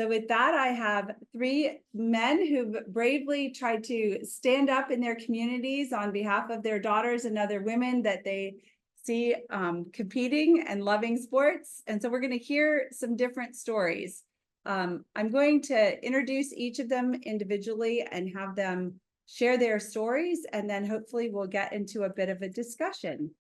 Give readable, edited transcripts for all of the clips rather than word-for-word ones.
So with that, I have three men who've bravely tried to stand up in their communities on behalf of their daughters and other women that they see competing and loving sports. And so we're going to hear some different stories. I'm going to introduce each of them individually and have them share their stories, and then hopefully we'll get into a bit of a discussion.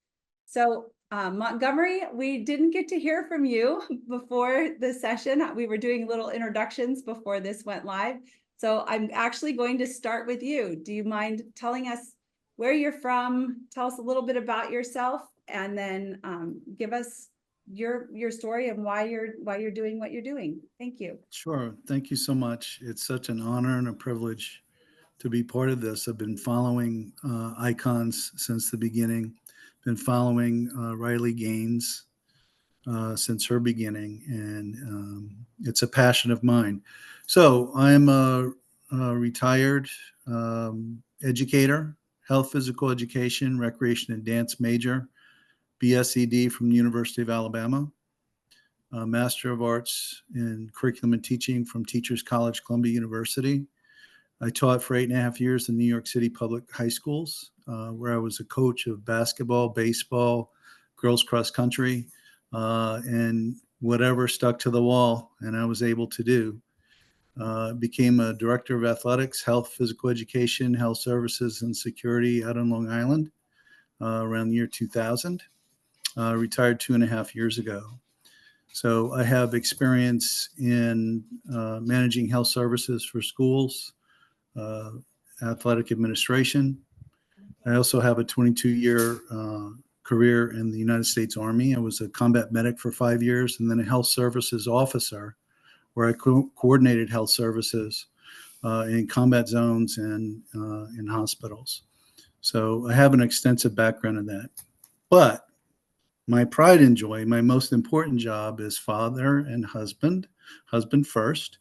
So Montgomery, we didn't get to hear from you before the session. We were doing little introductions before this went live. So I'm actually going to start with you. Do you mind telling us where you're from? Tell us a little bit about yourself, and then give us your story and why you're doing what you're doing. Thank you. Sure. Thank you so much. It's such an honor and a privilege to be part of this. I've been following icons since the beginning, been following Riley Gaines since her beginning, and it's a passion of mine. So I'm a retired educator, health, physical education, recreation, and dance major, BSED from the University of Alabama, Master of Arts in Curriculum and Teaching from Teachers College, Columbia University. I taught for 8.5 years in New York City public high schools, where I was a coach of basketball, baseball, girls cross country, and whatever stuck to the wall and I was able to do. Became a director of athletics, health, physical education, health services, and security out on Long Island around the year 2000. Retired 2.5 years ago. So I have experience in managing health services for schools, uh, athletic administration. I also have a 22-year career in the United States Army. I was a combat medic for 5 years and then a health services officer where I coordinated health services in combat zones and in hospitals. So I have an extensive background in that. But my pride and joy, my most important job is father and husband first.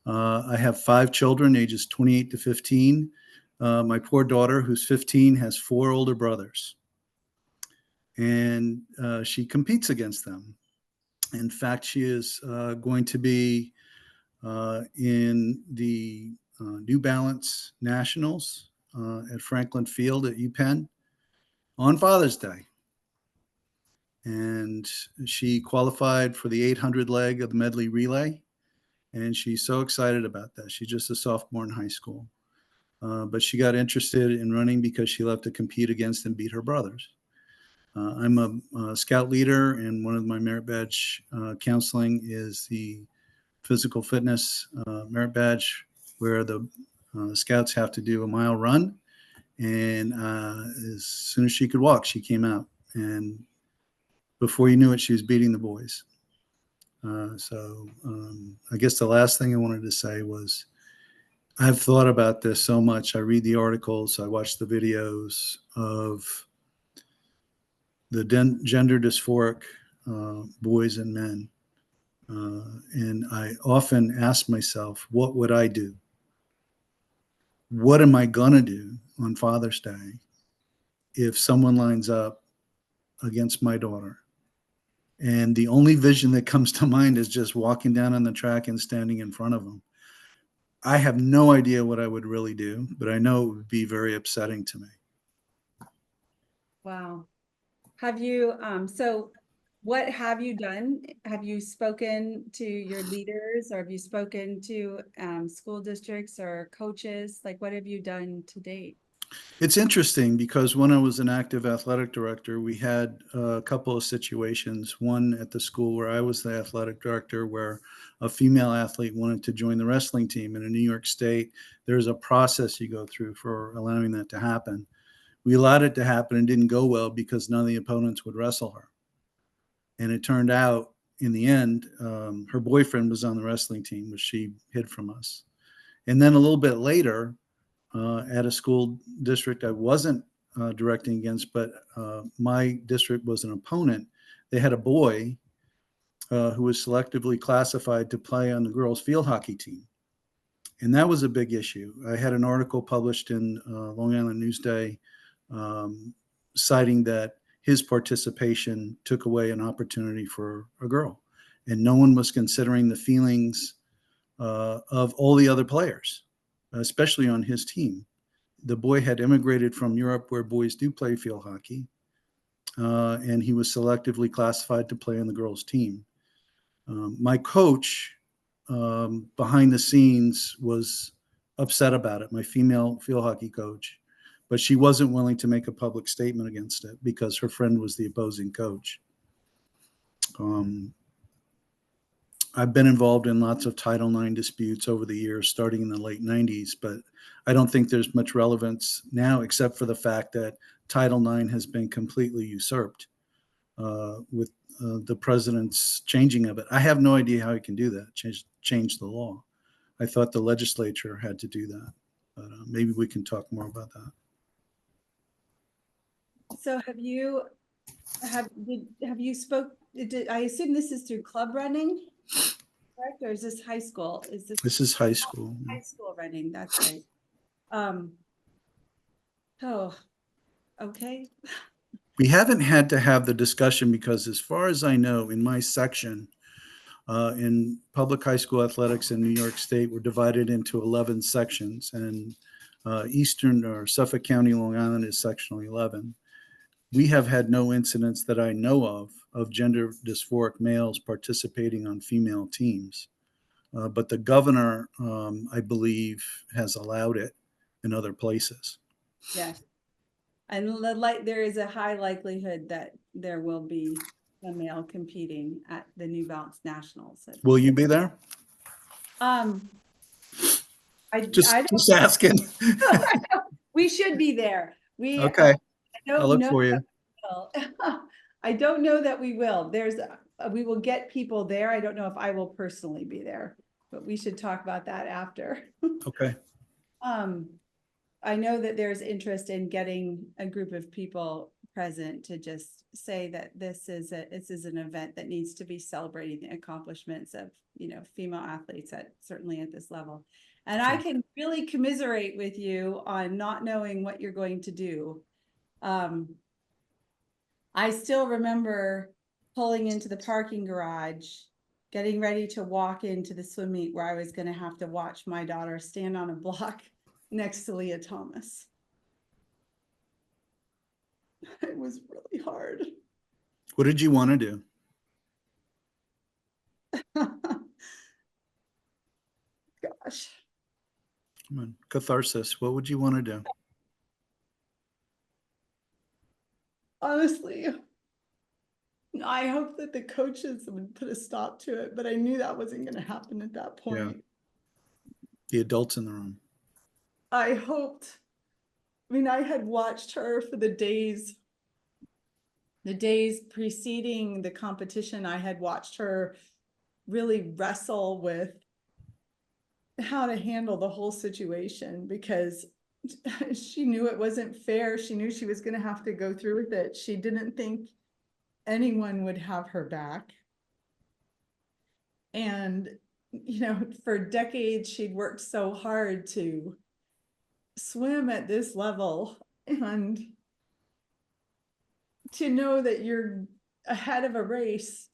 I have 5 children, ages 28 to 15. My poor daughter, who's 15, has 4 older brothers, and she competes against them. In fact, she is going to be in the New Balance Nationals at Franklin Field at UPenn on Father's Day. And she qualified for the 800 leg of the medley relay. And she's so excited about that. She's just a sophomore in high school. But she got interested in running because she loved to compete against and beat her brothers. I'm a scout leader, and one of my merit badge counseling is the physical fitness merit badge, where the scouts have to do a mile run. And as soon as she could walk, she came out. And before you knew it, she was beating the boys. So I guess the last thing I wanted to say was I've thought about this so much. I read the articles, I watch the videos of the gender dysphoric boys and men. And I often ask myself, what would I do? What am I going to do on Father's Day if someone lines up against my daughter? And the only vision that comes to mind is just walking down on the track and standing in front of them. I have no idea what I would really do, but I know it would be very upsetting to me. Wow. Have you, so what have you done? Have you spoken to your leaders, or have you spoken to school districts or coaches? Like, what have you done to date? It's interesting because when I was an active athletic director, we had a couple of situations. One at the school where I was the athletic director, where a female athlete wanted to join the wrestling team. And in New York State, there's a process you go through for allowing that to happen. We allowed it to happen and didn't go well because none of the opponents would wrestle her. And it turned out in the end, her boyfriend was on the wrestling team, which she hid from us. And then a little bit later, at a school district I wasn't directing against, but my district was an opponent. They had a boy who was selectively classified to play on the girls' field hockey team. And that was a big issue. I had an article published in Long Island Newsday citing that his participation took away an opportunity for a girl. And no one was considering the feelings of all the other players, especially on his team. The boy had immigrated from Europe, where boys do play field hockey, and he was selectively classified to play on the girls' team. My coach, behind the scenes, was upset about it, my female field hockey coach, but she wasn't willing to make a public statement against it because her friend was the opposing coach. I've been involved in lots of Title IX disputes over the years, starting in the late 90s, but I don't think there's much relevance now, except for the fact that Title IX has been completely usurped with the president's changing of it. I have no idea how he can do that, change the law. I thought the legislature had to do that, but maybe we can talk more about that. So have you I assume this is through club running, correct? Or is this high school? This is high school. High school running, that's right. Oh, okay. We haven't had to have the discussion because, as far as I know, in my section, in public high school athletics in New York State, we're divided into 11 sections, and Eastern or Suffolk County, Long Island is sectional 11. We have had no incidents that I know of gender dysphoric males participating on female teams. But the governor, I believe, has allowed it in other places. Yes. And there is a high likelihood that there will be a male competing at the New Balance Nationals. Will you be there? Just asking. We should be there. Okay. I'll look for you. I don't know that we will. We will get people there. I don't know if I will personally be there, but we should talk about that after. Okay. I know that there's interest in getting a group of people present to just say that this is an event that needs to be celebrating the accomplishments of, female athletes certainly at this level. And I can really commiserate with you on not knowing what you're going to do. I still remember pulling into the parking garage, getting ready to walk into the swim meet where I was going to have to watch my daughter stand on a block next to Leah Thomas. It was really hard. What did you want to do? Gosh. Come on, catharsis. What would you want to do? Honestly, I hope that the coaches would put a stop to it, but I knew that wasn't going to happen at that point. Yeah. The adults in the room. I had watched her for the days preceding the competition. I had watched her really wrestle with how to handle the whole situation because she knew it wasn't fair. She knew she was going to have to go through with it. She didn't think anyone would have her back. And, for decades, she'd worked so hard to swim at this level, and to know that you're ahead of a race,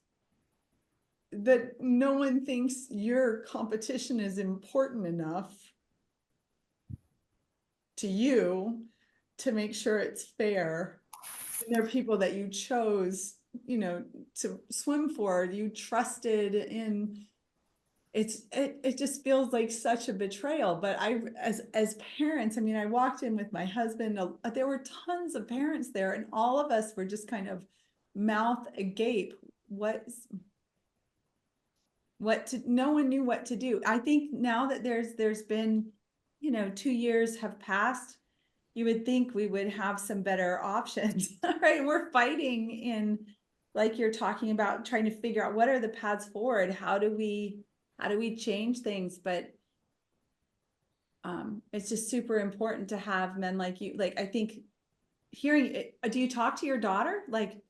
that no one thinks your competition is important enough to you to make sure it's fair. And there are people that you chose, to swim for, you trusted in. It just feels like such a betrayal. But as parents, I walked in with my husband, there were tons of parents there, and all of us were just kind of mouth agape. No one knew what to do. I think now that there's been, 2 years have passed, you would think we would have some better options, right? We're fighting in, like you're talking about, trying to figure out what are the paths forward. How do we change things? But it's just super important to have men like you. Like, I think hearing it, do you talk to your daughter? Like,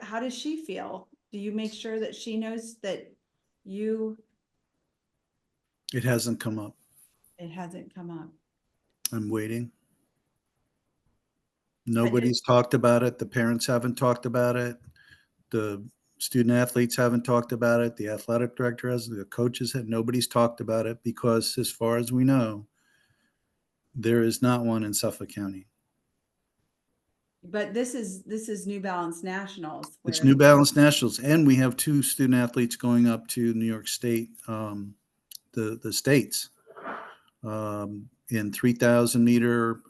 how does she feel? Do you make sure that she knows that It hasn't come up. It hasn't come up. I'm waiting. Nobody's talked about it. The parents haven't talked about it. The student athletes haven't talked about it. The athletic director has, the coaches have, nobody's talked about it because as far as we know, there is not one in Suffolk County. But this is New Balance Nationals. It's where- New Balance Nationals, and we have 2 student athletes going up to New York State, the states, in 3,000 meter,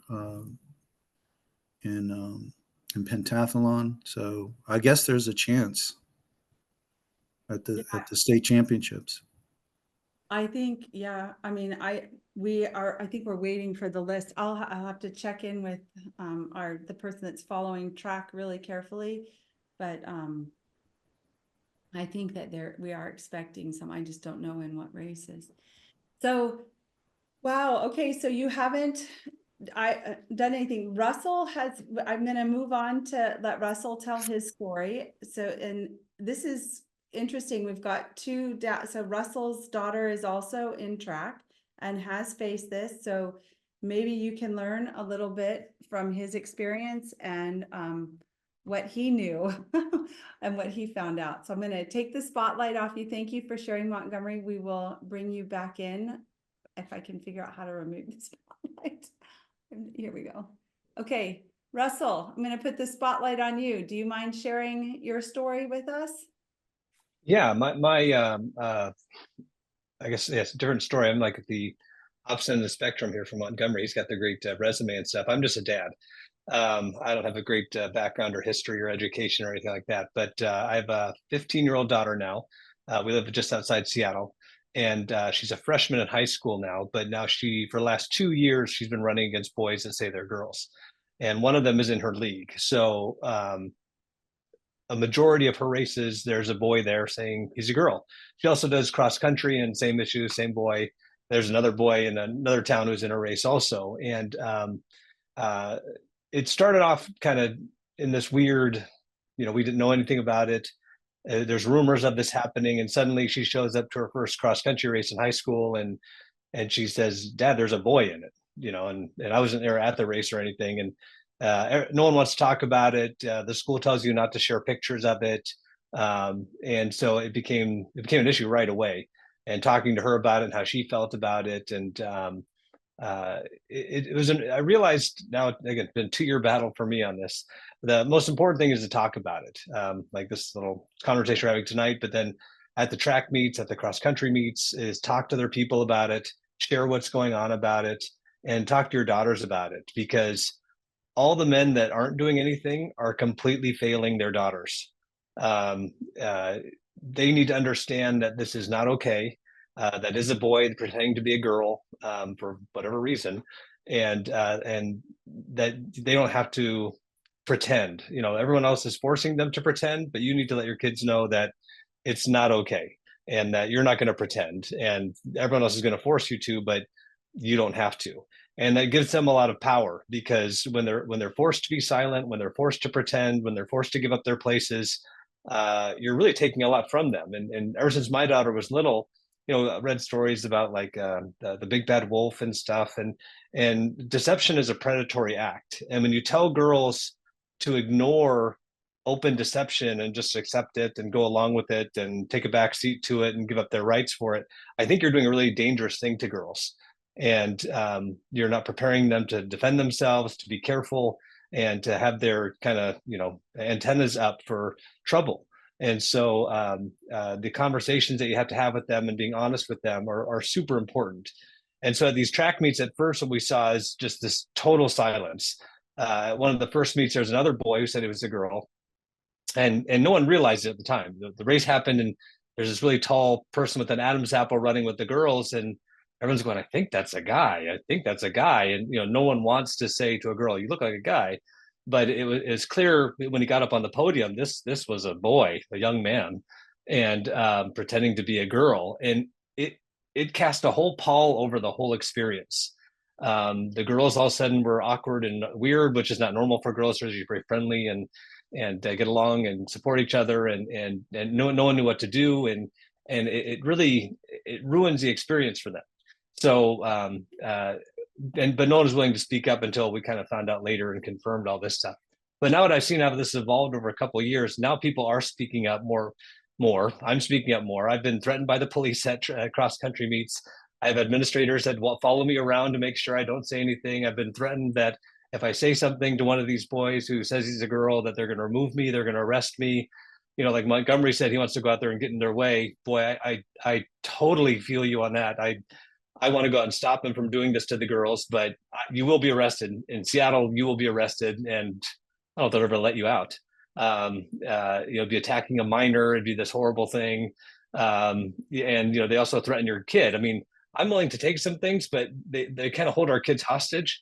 in pentathlon. So I guess there's a chance at the state championships. I think, yeah, I mean, I think we're waiting for the list. I'll have to check in with the person that's following track really carefully. But I think that we are expecting some, I just don't know in what races. So, wow, okay, so you haven't done anything. Russell has, I'm gonna move on to let Russell tell his story. So, and this is interesting. We've got so Russell's daughter is also in track and has faced this. So maybe you can learn a little bit from his experience and what he knew and what he found out. So I'm going to take the spotlight off you. Thank you for sharing, Montgomery. We will bring you back in if I can figure out how to remove the spotlight. Here we go. Okay, Russell, I'm going to put the spotlight on you. Do you mind sharing your story with us? Yeah, I guess it's a different story. I'm like at the opposite end of the spectrum here from Montgomery. He's got the great resume and stuff. I'm just a dad. I don't have a great background or history or education or anything like that, but I have a 15-year-old daughter now. We live just outside Seattle, and she's a freshman in high school now, but now for the last 2 years, she's been running against boys that say they're girls. And one of them is in her league. So a majority of her races, there's a boy there saying he's a girl. She also does cross country and same issue, same boy. There's another boy in another town who's in a race also. And it started off kind of in this weird, we didn't know anything about it. There's rumors of this happening. And suddenly she shows up to her first cross country race in high school. And she says, "Dad, there's a boy in it," and I wasn't there at the race or anything. And no one wants to talk about it. The school tells you not to share pictures of it. And so it became an issue right away. And talking to her about it and how she felt about it. And I realized now, again, it's been a 2-year battle for me on this. The most important thing is to talk about it. Like this little conversation we're having tonight, but then at the track meets, at the cross country meets, is talk to other people about it, share what's going on about it, and talk to your daughters about it, because all the men that aren't doing anything are completely failing their daughters. They need to understand that this is not okay. That is a boy pretending to be a girl for whatever reason, and that they don't have to pretend. Everyone else is forcing them to pretend, but you need to let your kids know that it's not okay, and that you're not going to pretend, and everyone else is going to force you to, but you don't have to. And that gives them a lot of power, because when they're forced to be silent, when they're forced to pretend, when they're forced to give up their places, you're really taking a lot from them. And ever since my daughter was little, I read stories about like the big bad wolf and stuff, and deception is a predatory act. And when you tell girls to ignore open deception and just accept it and go along with it and take a back seat to it and give up their rights for it, I think you're doing a really dangerous thing to girls. And you're not preparing them to defend themselves, to be careful, and to have their kind of antennas up for trouble. And so the conversations that you have to have with them and being honest with them are super important. And so at these track meets, at first what we saw is just this total silence. One of the first meets, there was another boy who said it was a girl, and no one realized it at the time. The race happened, and there's this really tall person with an Adam's apple running with the girls, and everyone's going, "I think that's a guy. I think that's a guy." And no one wants to say to a girl, "You look like a guy." But it's clear when he got up on the podium, this was a boy, a young man, and pretending to be a girl. And it cast a whole pall over the whole experience. The girls all of a sudden were awkward and weird, which is not normal for girls. They're usually very friendly and get along and support each other, and no one knew what to do, and it really ruins the experience for them. So but no one was willing to speak up until we kind of found out later and confirmed all this stuff. But now what I've seen how this evolved over a couple of years, now people are speaking up more. I'm speaking up more. I've been threatened by the police at cross country meets. I have administrators that will follow me around to make sure I don't say anything. I've been threatened that if I say something to one of these boys who says he's a girl, that they're going to remove me, they're going to arrest me. You know, like Montgomery said, he wants to go out there and get in their way. Boy, I totally feel you on that. I want to go out and stop him from doing this to the girls, but you will be arrested in Seattle. You will be arrested, and I don't know if they'll ever let you out. Be attacking a minor. It'd be this horrible thing. And they also threaten your kid. I mean, I'm willing to take some things, but they kind of hold our kids hostage.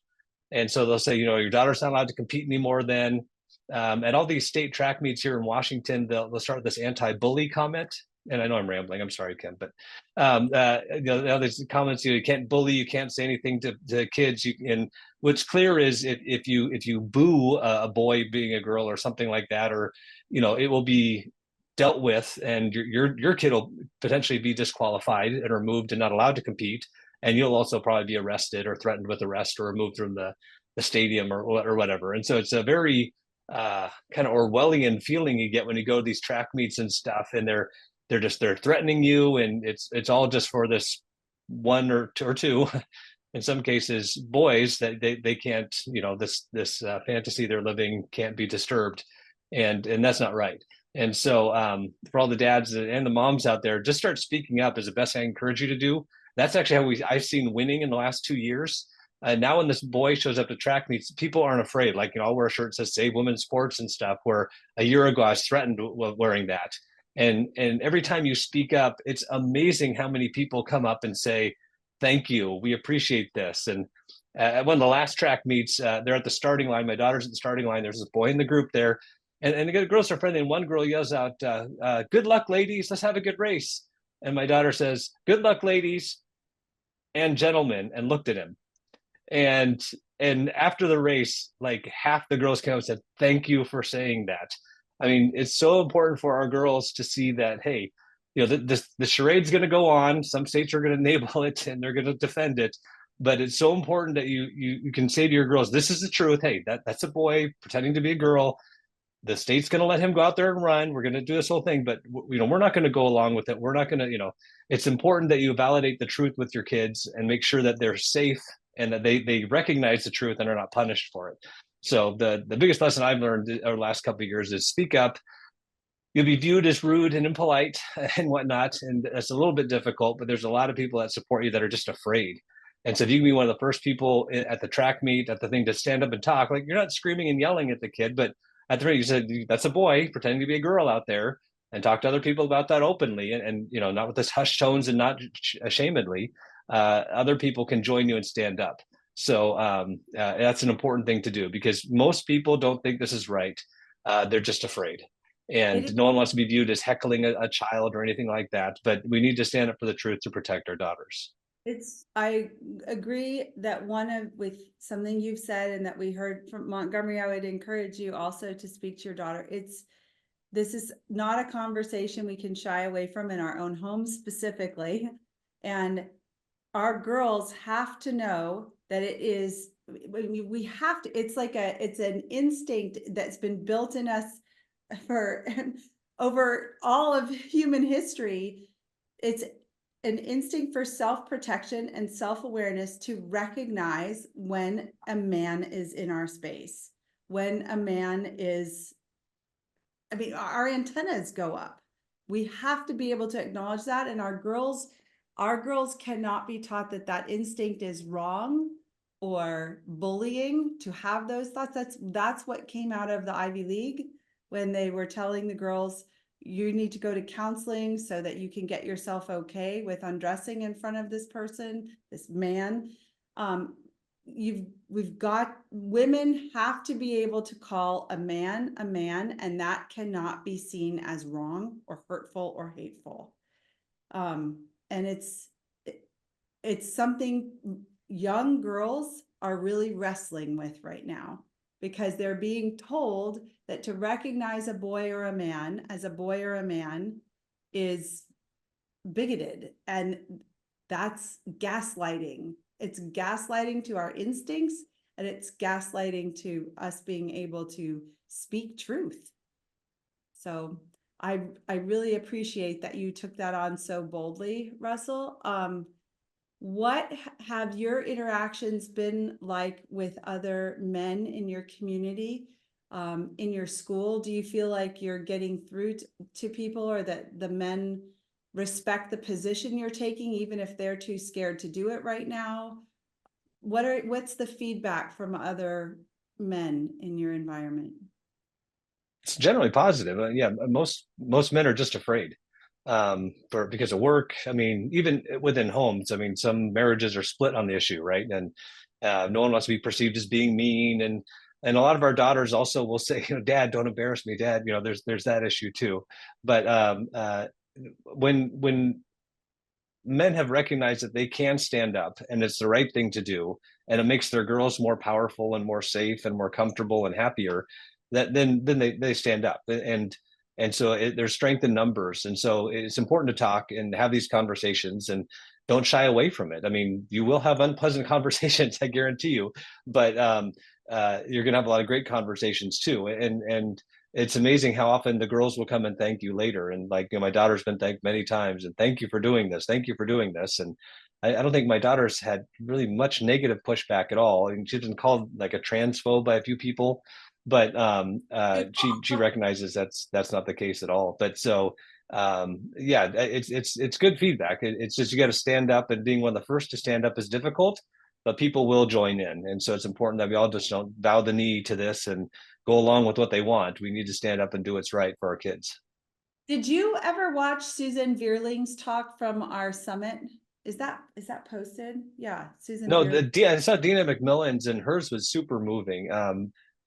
And so they'll say, your daughter's not allowed to compete anymore then. At all these state track meets here in Washington, they'll start this anti-bully comment. And I know I'm rambling. I'm sorry, Kim, but there's comments. You can't bully. You can't say anything to kids. And what's clear is if you boo a boy being a girl or something like that, or it will be dealt with, and your kid will potentially be disqualified and removed and not allowed to compete, and you'll also probably be arrested or threatened with arrest or removed from the stadium or whatever. And so it's a very kind of Orwellian feeling you get when you go to these track meets and stuff, and they're threatening you, and it's all just for this one or two in some cases boys that they can't, this fantasy they're living can't be disturbed, and that's not right. And so for all the dads and the moms out there, just start speaking up is the best I encourage you to do. That's actually how I've seen winning in the last 2 years. Now when this boy shows up to track meets, people aren't afraid. Like, I'll wear a shirt that says Save Women's Sports and stuff, where a year ago I was threatened wearing that. And every time you speak up, it's amazing how many people come up and say, thank you, we appreciate this. And at one of the last track meets, they're at the starting line. My daughter's at the starting line. There's this boy in the group there. And the girls are friendly. And one girl yells out, good luck, ladies. Let's have a good race. And my daughter says, good luck, ladies and gentlemen, and looked at him. And after the race, like half the girls came up and said, thank you for saying that. I mean, it's so important for our girls to see that, hey, the charade's going to go on. Some states are going to enable it and they're going to defend it. But it's so important that you can say to your girls, this is the truth. Hey, that's a boy pretending to be a girl. The state's going to let him go out there and run. We're going to do this whole thing, but we're not going to go along with it. We're not going to, it's important that you validate the truth with your kids and make sure that they're safe and that they recognize the truth and are not punished for it. So the biggest lesson I've learned over the last couple of years is speak up. You'll be viewed as rude and impolite and whatnot, and it's a little bit difficult, but there's a lot of people that support you that are just afraid. And so if you can be one of the first people at the track meet, at the thing, to stand up and talk, like, you're not screaming and yelling at the kid, but at the rate you said, that's a boy pretending to be a girl out there, and talk to other people about that openly, and not with this hushed tones and not ashamedly. Other people can join you and stand up. So that's an important thing to do, because most people don't think this is right. They're just afraid. And no one wants to be viewed as heckling a child or anything like that. But we need to stand up for the truth to protect our daughters. I agree that with something you've said and that we heard from Montgomery, I would encourage you also to speak to your daughter. This is not a conversation we can shy away from in our own homes specifically. And our girls have to know that we have to, it's an instinct that's been built in us for over all of human history. It's an instinct for self-protection and self-awareness to recognize when a man is in our space, when a man is, our antennas go up. We have to be able to acknowledge that. And our girls cannot be taught that instinct is wrong or bullying to have those thoughts. That's what came out of the Ivy League when they were telling the girls, you need to go to counseling so that you can get yourself okay with undressing in front of this person, this man. Women have to be able to call a man, and that cannot be seen as wrong or hurtful or hateful. And it's something young girls are really wrestling with right now, because they're being told that to recognize a boy or a man as a boy or a man is bigoted. And that's gaslighting. It's gaslighting to our instincts, and it's gaslighting to us being able to speak truth. So I really appreciate that you took that on so boldly, Russell. What have your interactions been like with other men in your community, in your school? Do you feel like you're getting through to people, or that the men respect the position you're taking, even if they're too scared to do it right now? What's the feedback from other men in your environment? It's generally positive. Yeah, most men are just afraid because of work. I mean, even within homes. I mean, some marriages are split on the issue, right? And no one wants to be perceived as being mean. And a lot of our daughters also will say, you know, Dad, don't embarrass me, Dad. You know, there's that issue too. But when men have recognized that they can stand up and it's the right thing to do, and it makes their girls more powerful and more safe and more comfortable and happier, that then they stand up. And so there's strength in numbers, and so it's important to talk and have these conversations, and don't shy away from it. I mean, you will have unpleasant conversations, I guarantee you, but you're going to have a lot of great conversations too. And it's amazing how often the girls will come and thank you later. And like, you know, my daughter's been thanked many times, and thank you for doing this. Thank you for doing this. And I don't think my daughter's had really much negative pushback at all. And she's been called like a transphobe by a few people, but she recognizes that's not the case at all. But so yeah, it's good feedback. It's just, you got to stand up, and being one of the first to stand up is difficult, but people will join in. And so it's important that we all just don't bow the knee to this and go along with what they want. We need to stand up and do what's right for our kids. Did you ever watch Susan Veerling's talk from our summit? Is that posted? Yeah, Susan No, Veerling. I saw Dina McMillan's, and hers was super moving.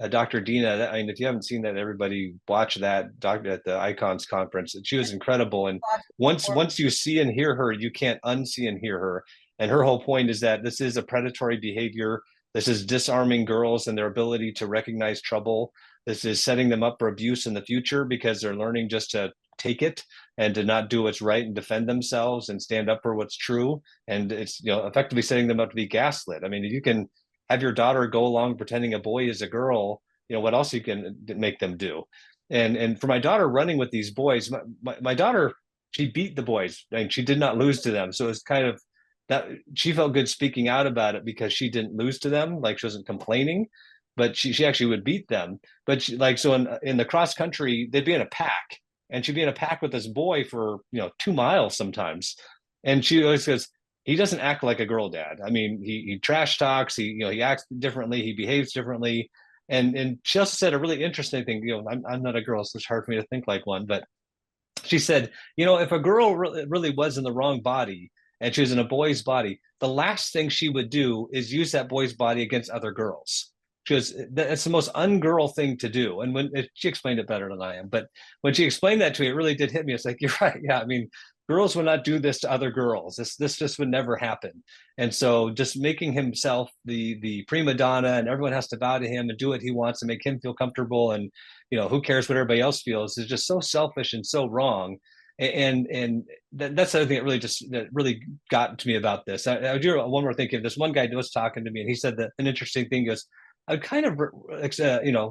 Dr. Dina, I mean, if you haven't seen that, everybody watch that doctor at the Icons conference. She was incredible. And once you see and hear her, you can't unsee and hear her. And her whole point is that this is a predatory behavior. This is disarming girls and their ability to recognize trouble. This is setting them up for abuse in the future, because they're learning just to take it and to not do what's right and defend themselves and stand up for what's true. And it's, you know, effectively setting them up to be gaslit. I mean, if you can have your daughter go along pretending a boy is a girl, you know, what else you can make them do? And for my daughter running with these boys, my daughter, she beat the boys and she did not lose to them. So it's kind of that she felt good speaking out about it because she didn't lose to them. Like, she wasn't complaining, but she actually would beat them. But she, like, so in the cross country, they'd be in a pack, and she'd be in a pack with this boy for, you know, 2 miles sometimes. And she always says, he doesn't act like a girl, Dad. I mean, he trash talks, he acts differently, he behaves differently. And she also said a really interesting thing. You know, I'm not a girl, so it's hard for me to think like one, but she said, you know, if a girl really was in the wrong body and she was in a boy's body, the last thing she would do is use that boy's body against other girls. She goes, that's the most ungirl thing to do. And she explained it better than I am, but when she explained that to me, it really did hit me. It's like, you're right. Yeah, I mean, girls would not do this to other girls. This just would never happen. And so just making himself the prima donna, and everyone has to bow to him and do what he wants and make him feel comfortable, and, you know, who cares what everybody else feels, is just so selfish and so wrong. And that's the other thing that really got to me about this. I do one more thing. This one guy was talking to me, and he said that an interesting thing goes, I would kind of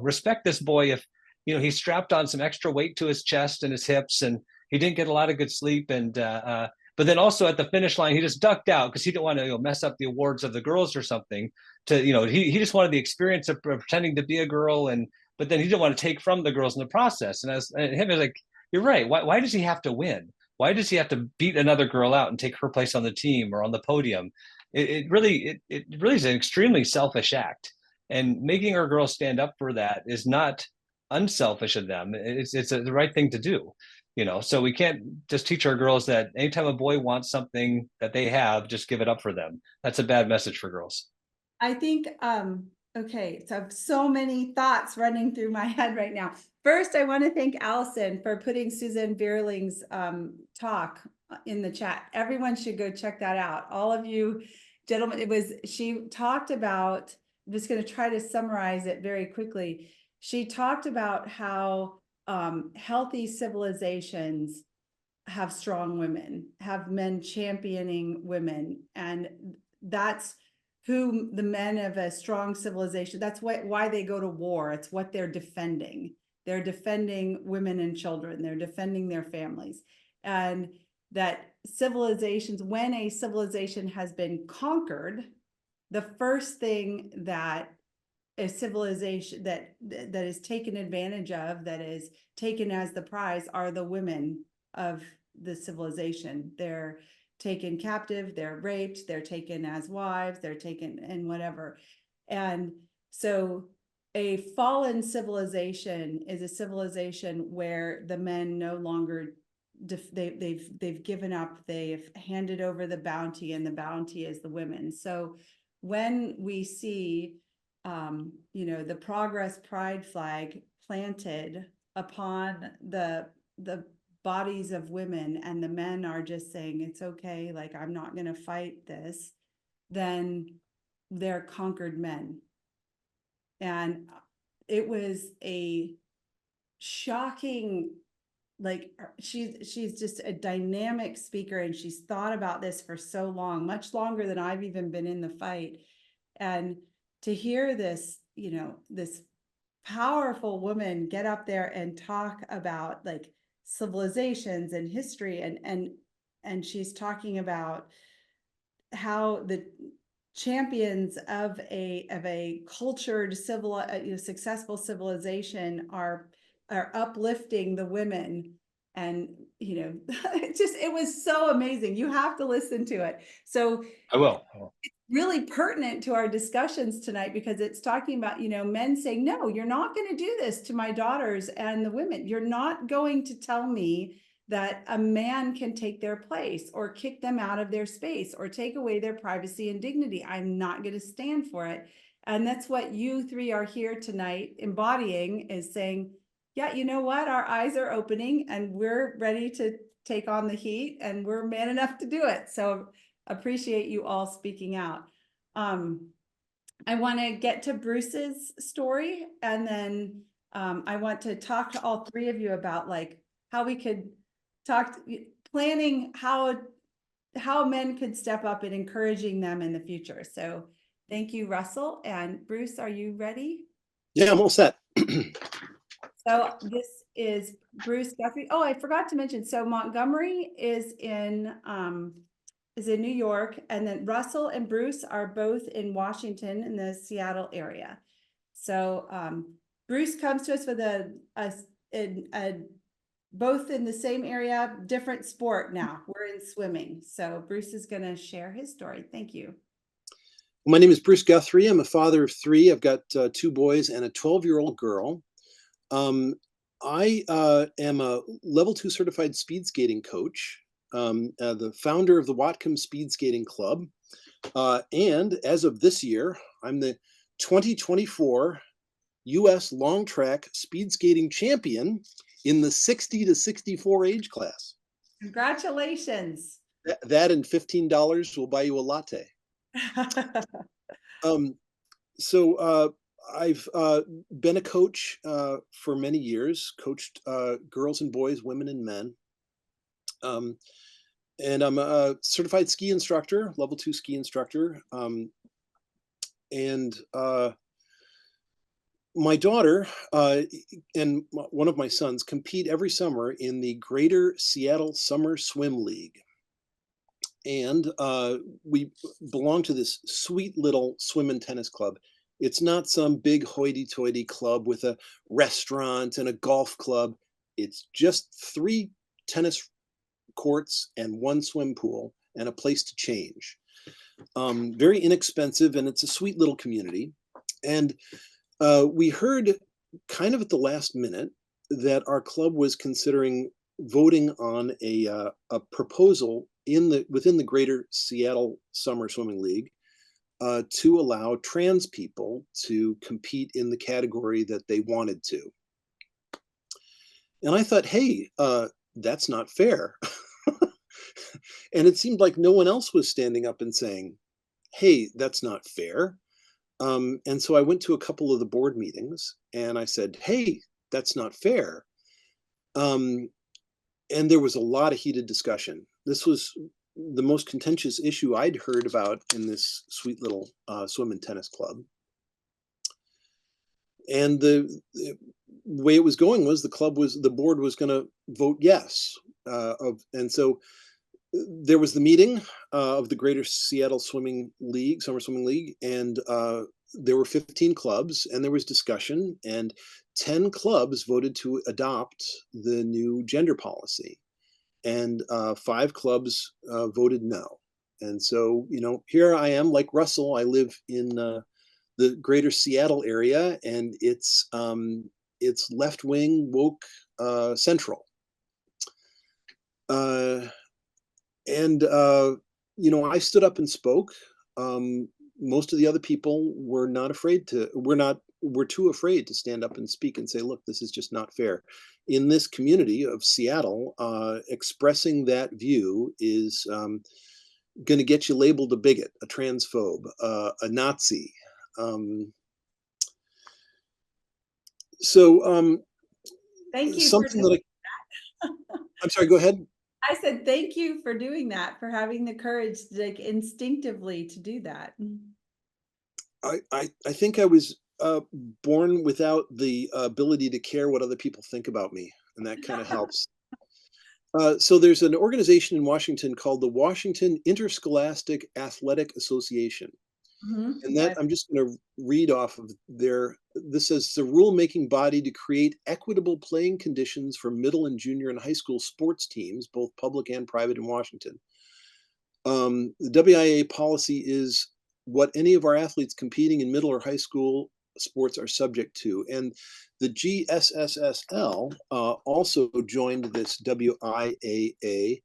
respect this boy if, you know, he strapped on some extra weight to his chest and his hips, and he didn't get a lot of good sleep, and but then also at the finish line he just ducked out because he didn't want to, you know, mess up the awards of the girls or something. To, you know, he just wanted the experience of pretending to be a girl, and but then he didn't want to take from the girls in the process. And I was like, you're right. Why does he have to win? Why does he have to beat another girl out and take her place on the team or on the podium? It really is an extremely selfish act. And making our girls stand up for that is not unselfish of them. It's the right thing to do, you know. So we can't just teach our girls that anytime a boy wants something that they have, just give it up for them. That's a bad message for girls. I think, okay, so I have so many thoughts running through my head right now. First, I want to thank Allison for putting Susan Veerling's talk in the chat. Everyone should go check that out. All of you gentlemen, she talked about, I'm just going to try to summarize it very quickly. She talked about how healthy civilizations have strong women, have men championing women. And that's who the men of a strong civilization, that's why they go to war. It's what they're defending. They're defending women and children. They're defending their families. And that civilizations, when a civilization has been conquered, the first thing that a civilization that is taken advantage of, that is taken as the prize, are the women of the civilization. They're taken captive, they're raped, they're taken as wives, they're taken and whatever. And so a fallen civilization is a civilization where the men no longer they've given up, they've handed over the bounty, and the bounty is the women. So when we see the Progress Pride flag planted upon the bodies of women, and the men are just saying, it's okay, like, I'm not going to fight this, then they're conquered men. And it was a shocking, like, she's just a dynamic speaker, and she's thought about this for so long, much longer than I've even been in the fight. And to hear this, this powerful woman get up there and talk about like civilizations and history, and she's talking about how the champions of a cultured successful civilization are uplifting the women. And it was so amazing. You have to listen to it. So I will. really pertinent to our discussions tonight, because it's talking about, men saying, no, you're not going to do this to my daughters and the women. You're not going to tell me that a man can take their place or kick them out of their space or take away their privacy and dignity. I'm not going to stand for it. And that's what you three are here tonight embodying, is saying, yeah, you know what? Our eyes are opening and we're ready to take on the heat, and we're man enough to do it. So appreciate you all speaking out. I want to get to Bruce's story, and then I want to talk to all three of you about like how we could planning how men could step up and encouraging them in the future. So thank you, Russell. And Bruce, are you ready? Yeah, I'm all set. So this is Bruce Guthrie. Oh, I forgot to mention, so Montgomery is in New York, and then Russell and Bruce are both in Washington, in the Seattle area. So Bruce comes to us with a both in the same area, different sport now. We're in swimming. So Bruce is going to share his story. Thank you. My name is Bruce Guthrie. I'm a father of three. I've got 2 boys and a 12-year-old girl. I am a level 2 certified speed skating coach, the founder of the Whatcom Speed Skating Club. And as of this year, I'm the 2024 U.S. long track speed skating champion in the 60 to 64 age class. Congratulations. That and $15 will buy you a latte. So I've been a coach for many years, coached girls and boys, women and men. And I'm a certified ski instructor, level 2 ski instructor. And my daughter and one of my sons compete every summer in the Greater Seattle Summer Swim League. And we belong to this sweet little swim and tennis club. It's not some big hoity-toity club with a restaurant and a golf club. It's just 3 tennis courts and 1 swim pool and a place to change. Very inexpensive, and it's a sweet little community. And we heard kind of at the last minute that our club was considering voting on a proposal within the Greater Seattle Summer Swimming League to allow trans people to compete in the category that they wanted to. And I thought, hey, that's not fair. And it seemed like no one else was standing up and saying, hey, that's not fair. And so I went to a couple of the board meetings and I said, hey, that's not fair. And there was a lot of heated discussion. This was the most contentious issue I'd heard about in this sweet little swim and tennis club. And the way it was going was the board was going to vote yes. And so there was the meeting of the Greater Seattle Swimming League, Summer Swimming League, and there were 15 clubs, and there was discussion, and 10 clubs voted to adopt the new gender policy, and 5 clubs voted no. And so, here I am, like Russell. I live in the Greater Seattle area, and it's left-wing woke central. And I stood up and spoke. Most of the other people were not afraid to. We're too afraid to stand up and speak and say, "Look, this is just not fair." In this community of Seattle, expressing that view is going to get you labeled a bigot, a transphobe, a Nazi. Thank you for Something that doing I'm sorry. Go ahead. I said, thank you for doing that, for having the courage to, like, instinctively to do that. I think I was born without the ability to care what other people think about me, and that kind of helps. So there's an organization in Washington called the Washington Interscholastic Athletic Association. And that I'm just going to read off of this says the rulemaking body to create equitable playing conditions for middle and junior and high school sports teams, both public and private in Washington. The WIA policy is what any of our athletes competing in middle or high school sports are subject to. And the GSSSL also joined this WIAA.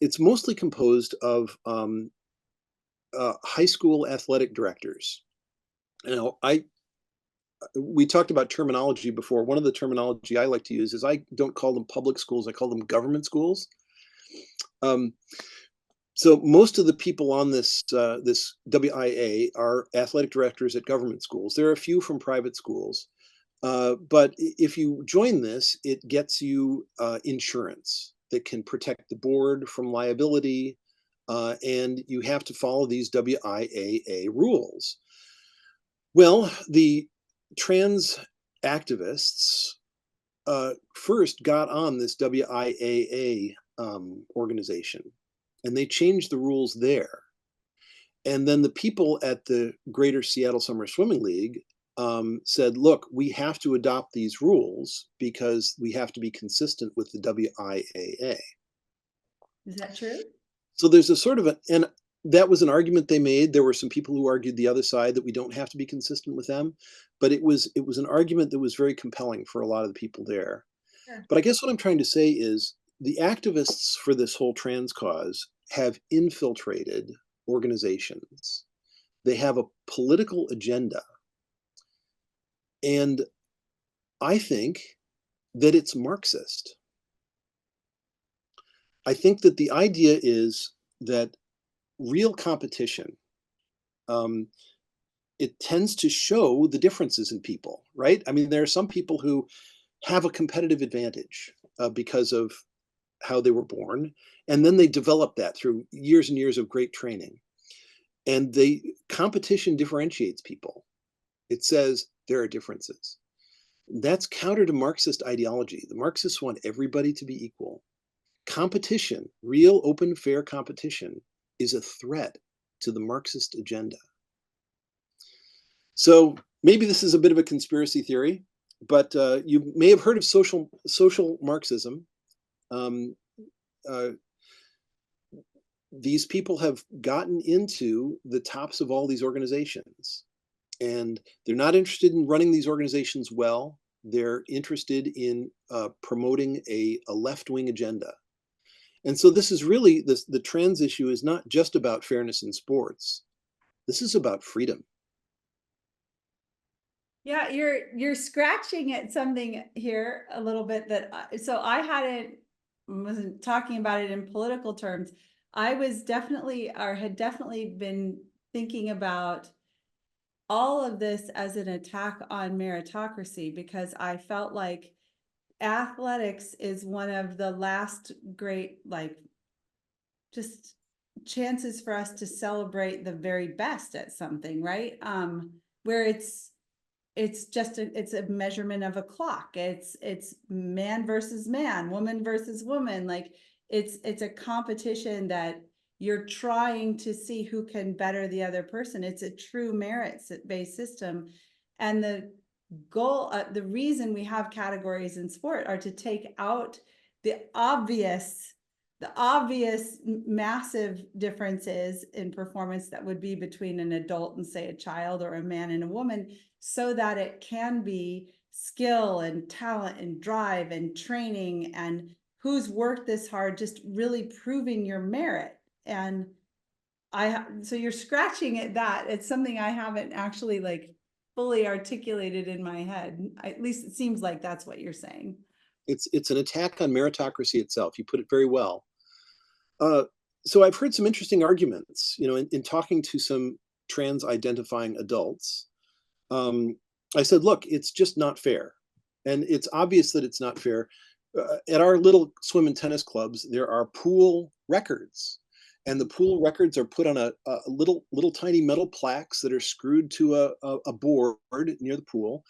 It's mostly composed of high school athletic directors. We talked about terminology before. One of the terminology I like to use is I don't call them public schools, I call them government schools. So most of the people on this WIA are athletic directors at government schools. There are a few from private schools. But if you join this, it gets you insurance that can protect the board from liability, and you have to follow these WIAA rules. Well, the trans activists first got on this WIAA organization, and they changed the rules there. And then the people at the Greater Seattle Summer Swimming League said, look, we have to adopt these rules because we have to be consistent with the WIAA. Is that true? So there's a sort of and that was an argument they made. There were some people who argued the other side, that we don't have to be consistent with them. But it was an argument that was very compelling for a lot of the people there. Sure. But I guess what I'm trying to say is the activists for this whole trans cause have infiltrated organizations. They have a political agenda. And I think that it's Marxist. I think that the idea is that real competition, it tends to show the differences in people, right? I mean, there are some people who have a competitive advantage because of how they were born, and then they develop that through years and years of great training. And competition differentiates people. It says there are differences. That's counter to Marxist ideology. The Marxists want everybody to be equal. Competition, real, open, fair competition, is a threat to the Marxist agenda. So maybe this is a bit of a conspiracy theory, but you may have heard of social Marxism. These people have gotten into the tops of all these organizations, and they're not interested in running these organizations well. They're interested in promoting a left-wing agenda. And so this is really, the trans issue is not just about fairness in sports. This is about freedom. Yeah, you're scratching at something here a little bit that so I wasn't talking about it in political terms. I was definitely, or had definitely been thinking about all of this as an attack on meritocracy, because I felt like athletics is one of the last great, like, just chances for us to celebrate the very best at something, right? Where it's just it's a measurement of a clock. It's man versus man, woman versus woman. Like it's a competition that you're trying to see who can better the other person. It's a true merit-based system. And the goal, the reason we have categories in sport are to take out the obvious massive differences in performance that would be between an adult and, say, a child, or a man and a woman, so that it can be skill and talent and drive and training and who's worked this hard, just really proving your merit. And so you're scratching at that. It's something I haven't actually like fully articulated in my head. At least it seems like that's what you're saying. It's an attack on meritocracy itself. You put it very well. So I've heard some interesting arguments, in talking to some trans identifying adults. I said, look, it's just not fair. And it's obvious that it's not fair. At our little swim and tennis clubs, there are pool records. And the pool records are put on a little tiny metal plaques that are screwed to a board near the pool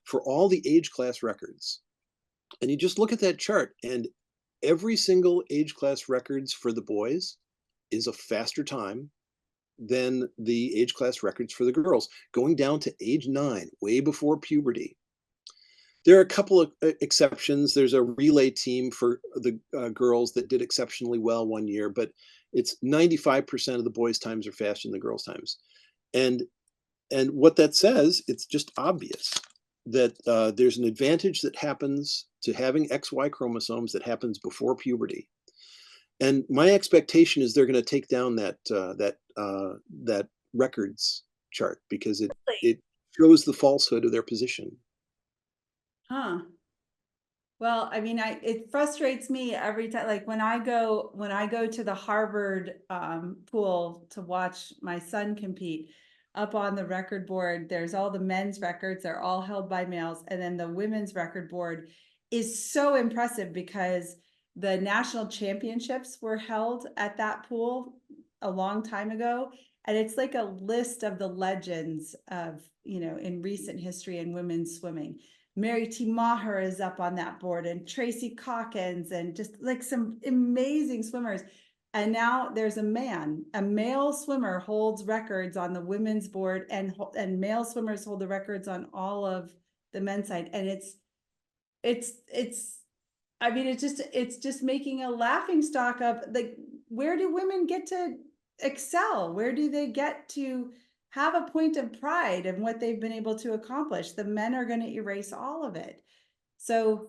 for all the age class records. And you just look at that chart, and every single age class records for the boys is a faster time than the age class records for the girls, going down to age 9, way before puberty. There are a couple of exceptions. There's a relay team for the girls that did exceptionally well one year, but it's 95% of the boys' times are faster than the girls' times. And what that says, it's just obvious that there's an advantage that happens to having XY chromosomes that happens before puberty. And my expectation is they're going to take down that records chart, because it shows the falsehood of their position. Huh. Well, I mean, it frustrates me every time, like when I go to the Harvard pool to watch my son compete. Up on the record board, there's all the men's records, they're all held by males, and then the women's record board is so impressive because the national championships were held at that pool a long time ago, and it's like a list of the legends of, in recent history in women's swimming. Mary T. Maher is up on that board, and Tracy Calkins, and just like some amazing swimmers. And now there's a male swimmer holds records on the women's board, and male swimmers hold the records on all of the men's side. And I mean, it's just making a laughing stock of, like, where do women get to excel? Where do they get to have a point of pride in what they've been able to accomplish? The men are going to erase all of it. So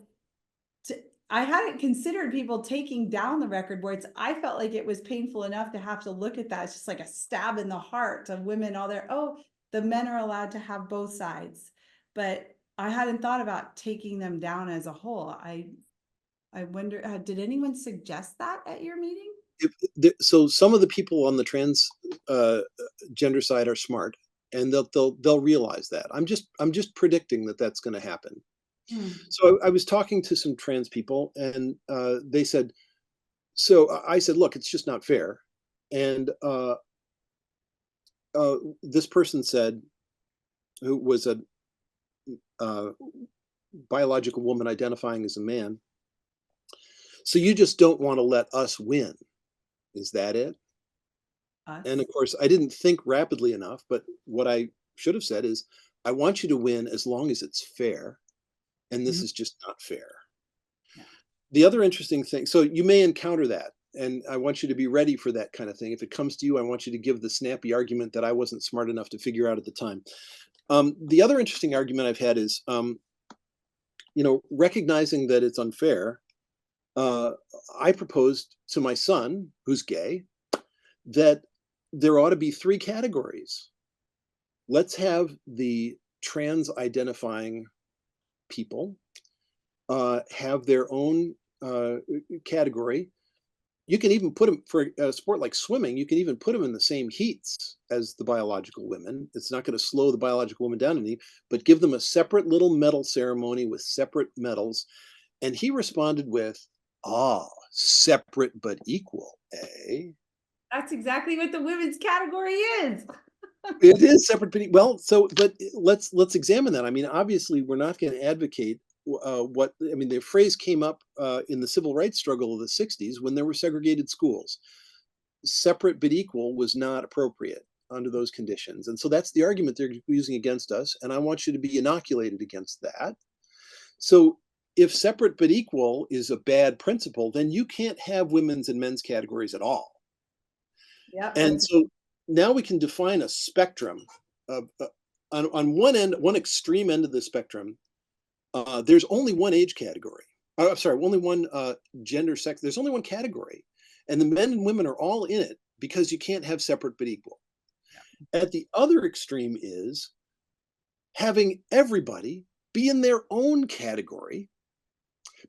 I hadn't considered people taking down the record boards. I felt like it was painful enough to have to look at that. It's just like a stab in the heart of women all there. Oh, the men are allowed to have both sides. But I hadn't thought about taking them down as a whole. I wonder, did anyone suggest that at your meeting? So some of the people on the trans gender side are smart, and they'll realize that. I'm just predicting that that's going to happen. So I was talking to some trans people, and they said, so I said, look, it's just not fair. And this person said, who was a biological woman identifying as a man, so you just don't want to let us win. Is that it? And of course, I didn't think rapidly enough, but what I should have said is, I want you to win as long as it's fair. And this is just not fair. Yeah. The other interesting thing, so you may encounter that, and I want you to be ready for that kind of thing. If it comes to you, I want you to give the snappy argument that I wasn't smart enough to figure out at the time. The other interesting argument I've had is, recognizing that it's unfair, I proposed to my son, who's gay, that there ought to be 3 categories. Let's have the trans identifying people have their own category. You can even put them, for a sport like swimming, you can even put them in the same heats as the biological women. It's not going to slow the biological women down any, but give them a separate little medal ceremony with separate medals. And he responded with, separate but equal, eh? That's exactly what the women's category is. It is separate, but well, so but let's examine that. I mean, obviously, we're not going to advocate what I mean. The phrase came up in the civil rights struggle of the '60s when there were segregated schools. Separate but equal was not appropriate under those conditions, and so that's the argument they're using against us. And I want you to be inoculated against that. So, if separate but equal is a bad principle, then you can't have women's and men's categories at all. Yep, And that's so now we can define a spectrum of on one end, one extreme end of the spectrum, there's only one age category. I'm sorry, only one gender sex. There's only one category, and the men and women are all in it because you can't have separate but equal. At the other extreme is having everybody be in their own category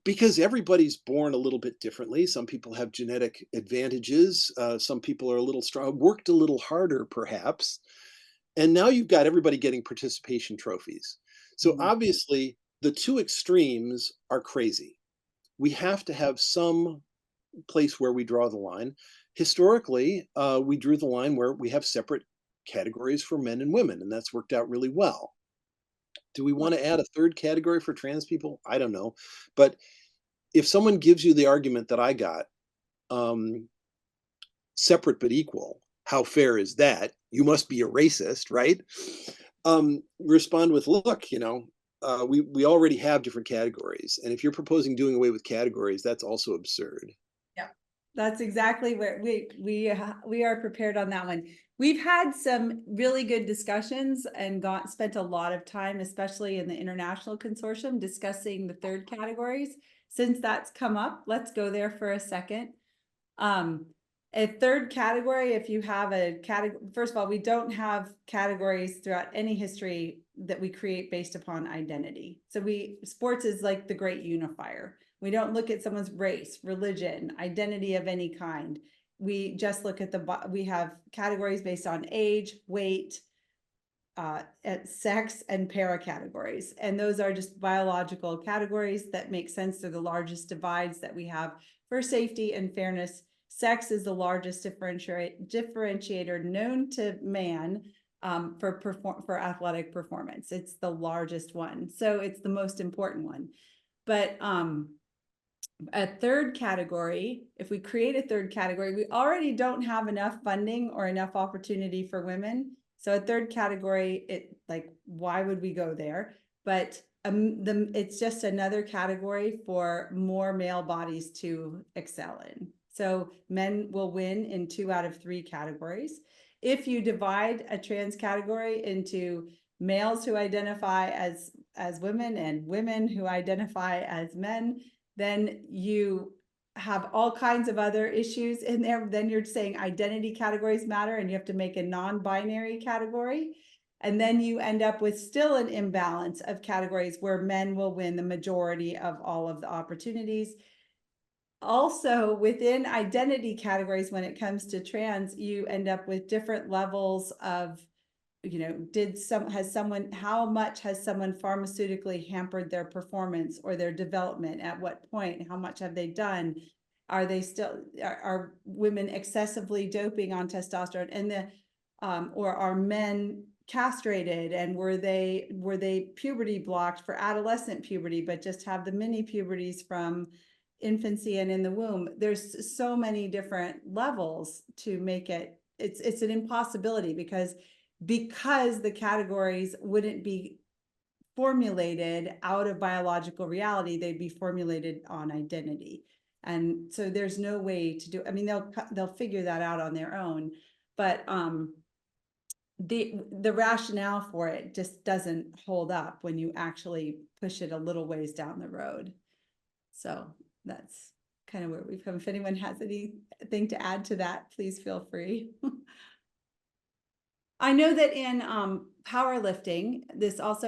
because everybody's born a little bit differently. Some people have genetic advantages. Some people are a little strong, worked a little harder, perhaps. And now you've got everybody getting participation trophies. So Mhm. obviously, the two extremes are crazy. We have to have some place where we draw the line. Historically, we drew the line where we have separate categories for men and women, and that's worked out really well. Do we want to add a third category for trans people? I don't know. But if someone gives you the argument that I got, um, separate but equal, how fair is that? You must be a racist, right? Respond with, look, we already have different categories, and if you're proposing doing away with categories, that's also absurd. Yeah, that's exactly where we are prepared on that one. We've had some really good discussions and spent a lot of time, especially in the international consortium, discussing the third categories. Since that's come up, let's go there for a second. A third category, if you have a category, first of all, we don't have categories throughout any history that we create based upon identity. So sports is like the great unifier. We don't look at someone's race, religion, identity of any kind. We just look at we have categories based on age, weight, sex, and para categories. And those are just biological categories that make sense. They're the largest divides that we have for safety and fairness. Sex is the largest differentiator known to man for athletic performance. It's the largest one. So it's the most important one. But a third category, if we create a third category, we already don't have enough funding or enough opportunity for women. So a third category, why would we go there? But it's just another category for more male bodies to excel in. So men will win in 2 out of 3 categories. If you divide a trans category into males who identify as women and women who identify as men, then you have all kinds of other issues in there. Then you're saying identity categories matter and you have to make a non-binary category. And then you end up with still an imbalance of categories where men will win the majority of all of the opportunities. Also, within identity categories, when it comes to trans, you end up with different levels of, how much has someone pharmaceutically hampered their performance or their development? At what point? How much have they done? Are women excessively doping on testosterone? And or are men castrated, and were they puberty blocked for adolescent puberty, but just have the mini puberties from infancy and in the womb? There's so many different levels to make it. It's an impossibility because the categories wouldn't be formulated out of biological reality, they'd be formulated on identity. And so there's no way to do, I mean, they'll figure that out on their own, but the rationale for it just doesn't hold up when you actually push it a little ways down the road. So that's kind of where we've come. If anyone has anything to add to that, please feel free. I know that in powerlifting,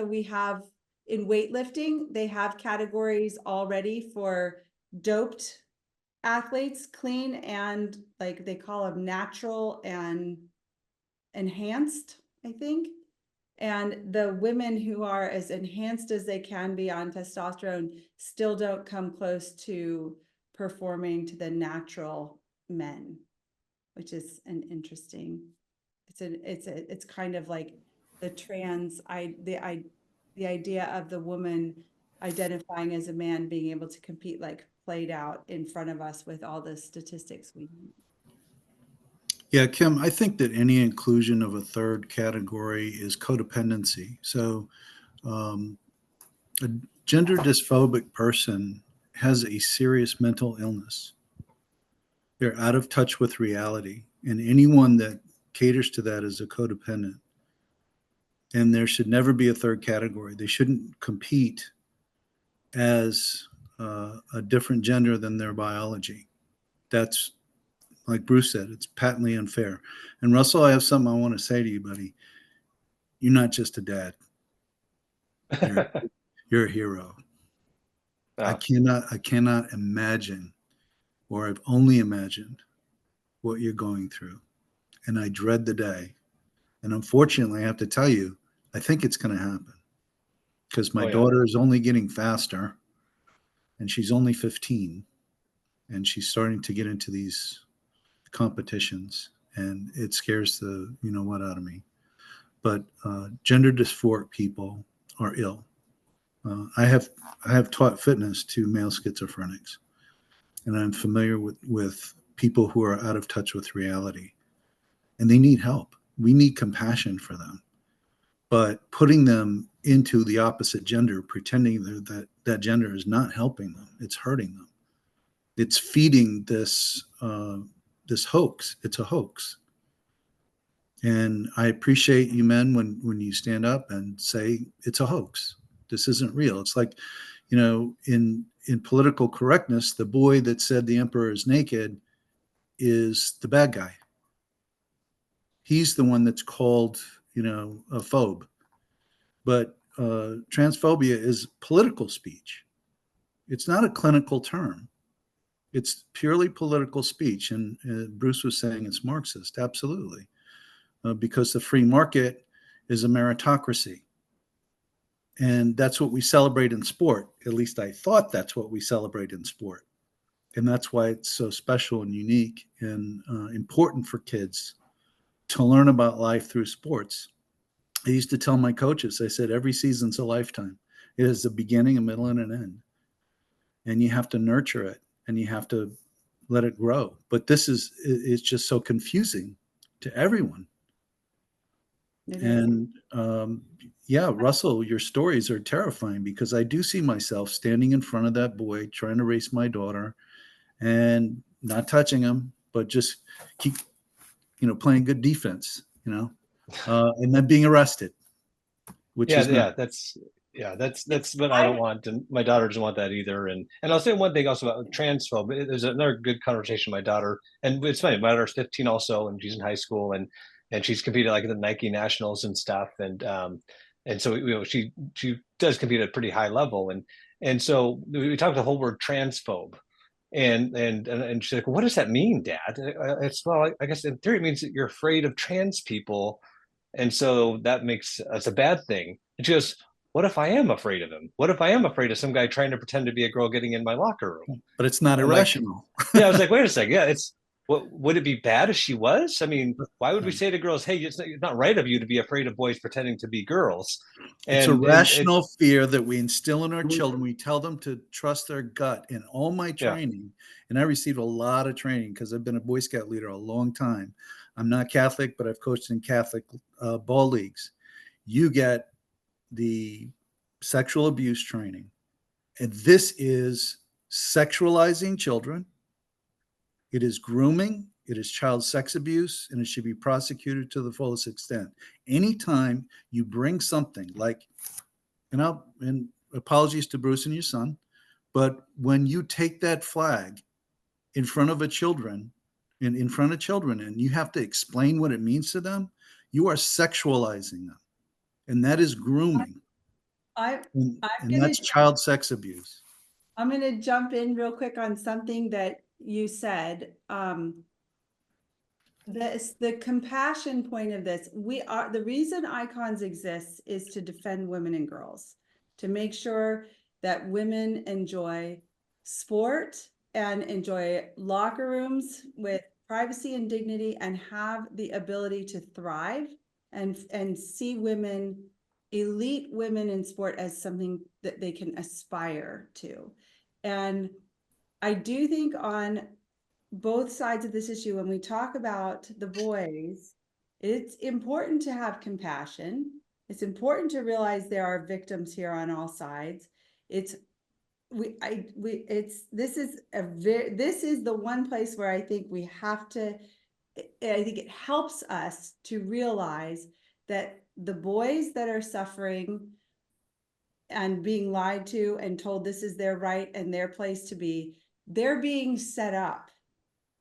we have in weightlifting, they have categories already for doped athletes, clean, and like they call them natural and enhanced, I think. And the women who are as enhanced as they can be on testosterone still don't come close to performing to the natural men. which is an interesting, it's kind of like the the idea of the woman identifying as a man being able to compete, like played out in front of us with all the statistics we need. Yeah, Kim, I think that any inclusion of a third category is codependency. So, a gender dysphobic person has a serious mental illness. They're out of touch with reality, and anyone that caters to that is a codependent. And there should never be a third category. They shouldn't compete as a different gender than their biology. That's, like Bruce said, it's patently unfair. And Russell, I have something I want to say to you, buddy. You're not just a dad. You're, you're a hero. I cannot imagine, or I've only imagined what you're going through. And I dread the day. And unfortunately, I have to tell you, I think it's going to happen because my daughter is only getting faster and she's only 15 and she's starting to get into these competitions and it scares the, you know what, out of me. But gender dysphoric people are ill. I have taught fitness to male schizophrenics, and I'm familiar with people who are out of touch with reality, and they need help. We need compassion for them, but putting them into the opposite gender, pretending that gender is not helping them, it's hurting them. It's feeding this this hoax. It's a hoax. And I appreciate you men when you stand up and say it's a hoax. This isn't real. It's like, you know, in political correctness, the boy that said the emperor is naked is the bad guy. He's the one that's called, you know, a phobe. But transphobia is political speech. It's not a clinical term. It's purely political speech. And Bruce was saying it's Marxist. Absolutely. Because the free market is a meritocracy. And that's what we celebrate in sport. At least I thought that's what we celebrate in sport. And that's why it's so special and unique and important for kids to learn about life through sports. I used to tell my coaches, I said, every season's a lifetime. It has a beginning, a middle, and an end. And you have to nurture it and you have to let it grow. But it's just so confusing to everyone. And yeah, Russell, your stories are terrifying because I do see myself standing in front of that boy trying to race my daughter and not touching him, but just keep, you know, playing good defense, you know, and then being arrested, which is not. That's what I don't want, and my daughter doesn't want that either. And I'll say one thing also about transphobe. There's another good conversation with my daughter, and it's funny. My daughter's 15 also, and she's in high school, and she's competed like at the Nike Nationals and stuff, and so you know she does compete at a pretty high level, and so we talked the whole word transphobe. And she's like, what does that mean, Dad? It's, well, I guess in theory it means that you're afraid of trans people, and so that makes us a bad thing. And she goes, what if I am afraid of him? What if I am afraid of some guy trying to pretend to be a girl getting in my locker room? But it's not irrational. Yeah, I was like, wait a second. Yeah, it's what would it be bad if she was? I mean, why would we say to girls, hey, it's not right of you to be afraid of boys pretending to be girls? It's a rational fear that we instill in our children. We tell them to trust their gut. In all my training, and I received a lot of training because I've been a Boy Scout leader a long time. I'm not Catholic, but I've coached in Catholic ball leagues. You get the sexual abuse training, and this is sexualizing children. It is grooming. It is child sex abuse, and it should be prosecuted to the fullest extent. Anytime you bring something like, and apologies to Bruce and your son, but when you take that flag in front of children, and you have to explain what it means to them, you are sexualizing them, and that is grooming. And that's child sex abuse. I'm going to jump in real quick on something that you said. The compassion point of this, the reason icons exist is to defend women and girls, to make sure that women enjoy sport and enjoy locker rooms with privacy and dignity and have the ability to thrive and see women, elite women in sport, as something that they can aspire to. And I do think on both sides of this issue, when we talk about the boys, it's important to have compassion. It's important to realize there are victims here on all sides. This is the one place where I think we have to, I think it helps us to realize that the boys that are suffering and being lied to and told this is their right and their place to be, they're being set up.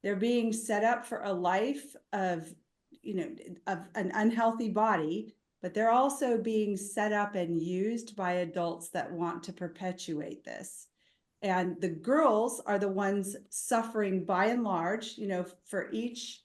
They're being set up for a life of, of an unhealthy body, but they're also being set up and used by adults that want to perpetuate this. And the girls are the ones suffering by and large, for each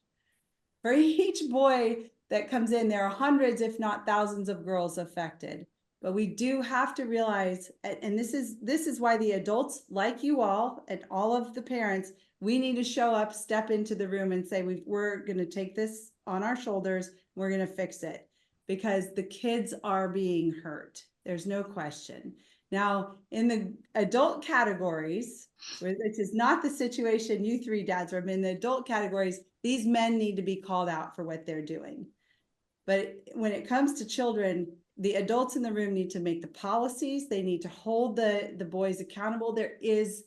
boy that comes in, there are hundreds, if not thousands of girls affected. But we do have to realize, and this is why the adults like you all and all of the parents, we need to show up, step into the room and say, we're going to take this on our shoulders. We're going to fix it, because the kids are being hurt. There's no question. Now, in the adult categories, which is not the situation you three dads are in, the adult categories, these men need to be called out for what they're doing. But when it comes to children, the adults in the room need to make the policies. They need to hold the boys accountable. There is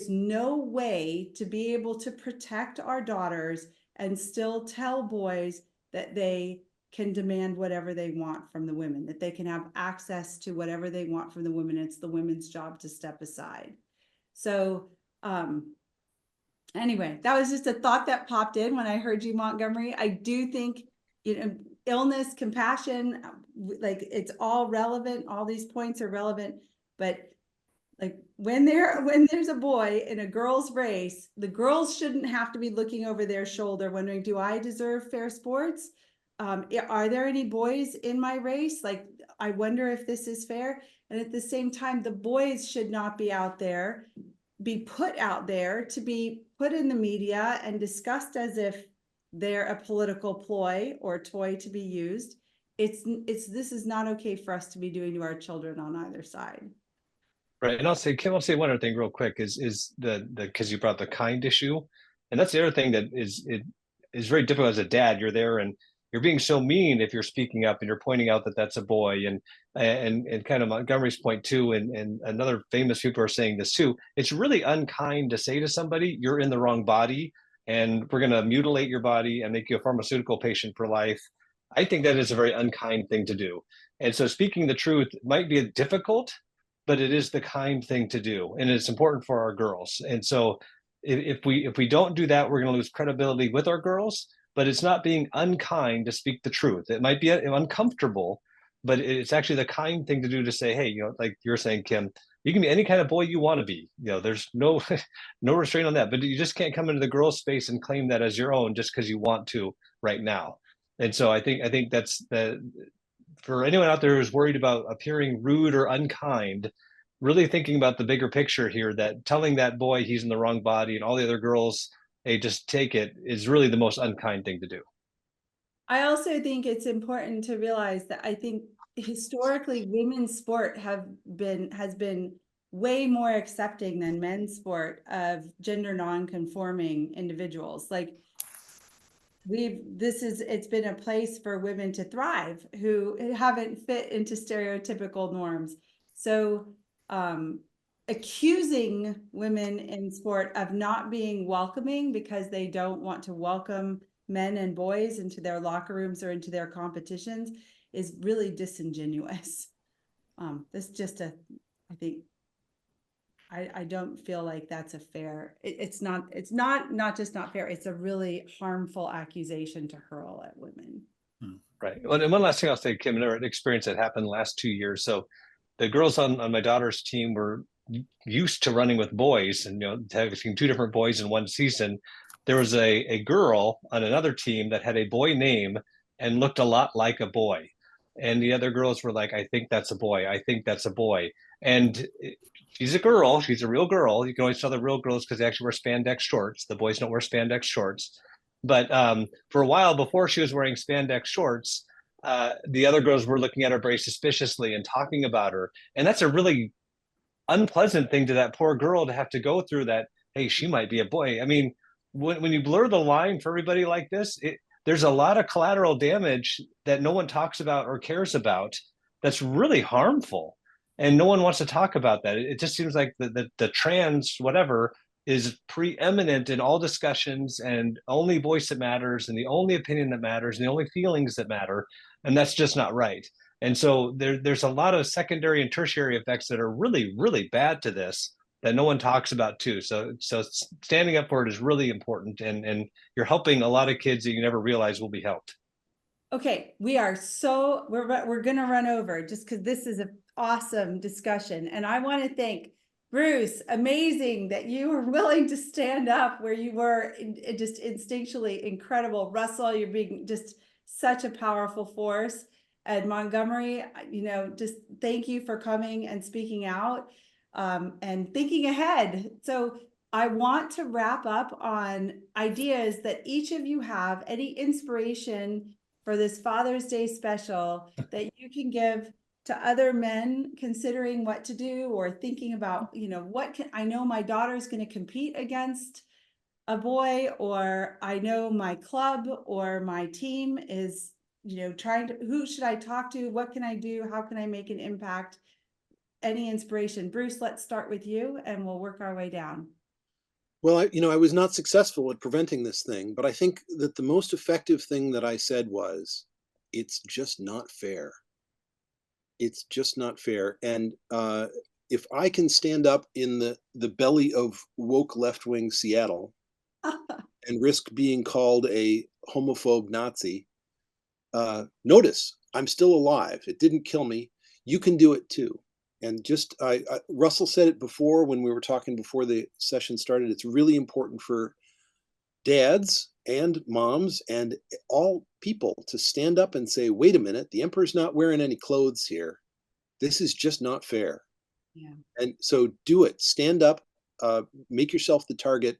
no way to be able to protect our daughters and still tell boys that they can demand whatever they want from the women, that they can have access to whatever they want from the women. It's the women's job to step aside. So anyway, that was just a thought that popped in when I heard you, Montgomery. I do think, illness, compassion, like it's all relevant. All these points are relevant, but like when there's a boy in a girls' race, the girls shouldn't have to be looking over their shoulder wondering, do I deserve fair sports? Are there any boys in my race? Like, I wonder if this is fair. And at the same time, the boys should not be put out there to be put in the media and discussed as if they're a political ploy or toy to be used. This is not okay for us to be doing to our children on either side. Right. And Kim, I'll say one other thing real quick is because you brought the kind issue. And that's the other thing that is very difficult as a dad. You're there and you're being so mean if you're speaking up and you're pointing out that that's a boy, and kind of Montgomery's point too, and another famous people are saying this too. It's really unkind to say to somebody, you're in the wrong body and we're going to mutilate your body and make you a pharmaceutical patient for life. I think that is a very unkind thing to do. And so speaking the truth might be difficult, but it is the kind thing to do, and it's important for our girls. And so if we don't do that, we're going to lose credibility with our girls. But it's not being unkind to speak the truth. It might be uncomfortable, but it's actually the kind thing to do, to say, hey, like you're saying, Kim, you can be any kind of boy you want to be. There's no restraint on that. But you just can't come into the girls' space and claim that as your own just because you want to right now. And so I think that's for anyone out there who's worried about appearing rude or unkind, really thinking about the bigger picture here, that telling that boy he's in the wrong body and all the other girls, hey, just take it, is really the most unkind thing to do. I also think it's important to realize that I think historically women's sport has been way more accepting than men's sport of gender non-conforming individuals. Like it's been a place for women to thrive who haven't fit into stereotypical norms. So accusing women in sport of not being welcoming because they don't want to welcome men and boys into their locker rooms or into their competitions is really disingenuous. This just I think I don't feel like that's a fair, it's not just not fair, it's a really harmful accusation to hurl at women. Right. Well, and one last thing I'll say, Kim, an experience that happened the last 2 years. So the girls on my daughter's team were used to running with boys, and having 2 different boys in one season. There was a girl on another team that had a boy name and looked a lot like a boy. And the other girls were like, I think that's a boy. I think that's a boy. And she's a girl. She's a real girl. You can always tell the real girls because they actually wear spandex shorts. The boys don't wear spandex shorts. But for a while before she was wearing spandex shorts, the other girls were looking at her very suspiciously and talking about her. And that's a really unpleasant thing to that poor girl to have to go through that, hey, she might be a boy. I mean, when you blur the line for everybody like this, there's a lot of collateral damage that no one talks about or cares about that's really harmful. And no one wants to talk about that. It just seems like the trans whatever is preeminent in all discussions and only voice that matters and the only opinion that matters and the only feelings that matter. And that's just not right. And so there's a lot of secondary and tertiary effects that are really, really bad to this that no one talks about too. So standing up for it is really important, and you're helping a lot of kids that you never realize will be helped. Okay, we're gonna run over just because this is an awesome discussion, and I want to thank Bruce. Amazing that you were willing to stand up where you were, just instinctually incredible. Russell, you're being just such a powerful force. And Montgomery, just thank you for coming and speaking out, and thinking ahead. So I want to wrap up on ideas that each of you have, any inspiration for this Father's Day special that you can give to other men considering what to do or thinking about, I know my daughter's going to compete against a boy, or I know my club or my team is, who should I talk to? What can I do? How can I make an impact? Any inspiration? Bruce, let's start with you and we'll work our way down. Well, I was not successful at preventing this thing, but I think that the most effective thing that I said was, it's just not fair. It's just not fair. And if I can stand up in the belly of woke left-wing Seattle and risk being called a homophobe Nazi, notice I'm still alive. It didn't kill me. You can do it too. And Russell said it before when we were talking before the session started. It's really important for dads and moms and all people to stand up and say, wait a minute, the emperor's not wearing any clothes here. This is just not fair. Yeah. And so do it. Stand up, make yourself the target.